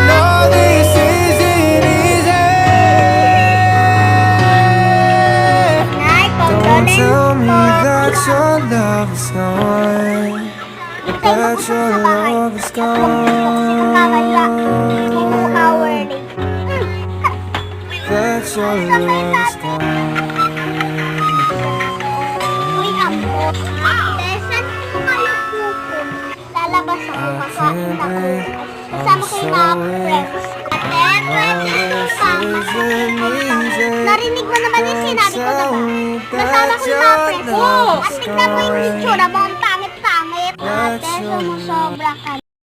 know this isn't easy. Don't tell me that your love is gone. That your love is gone. That your love is gone. Lalabas ako, kakain ako. Kasama ko yung mga friends. Narinig mo naman yung sinabi ko, diba? Kasama ko yung mga friends. At tignan mo yung itsura mo, ang pangit-pangit. Ate, sumusobra ka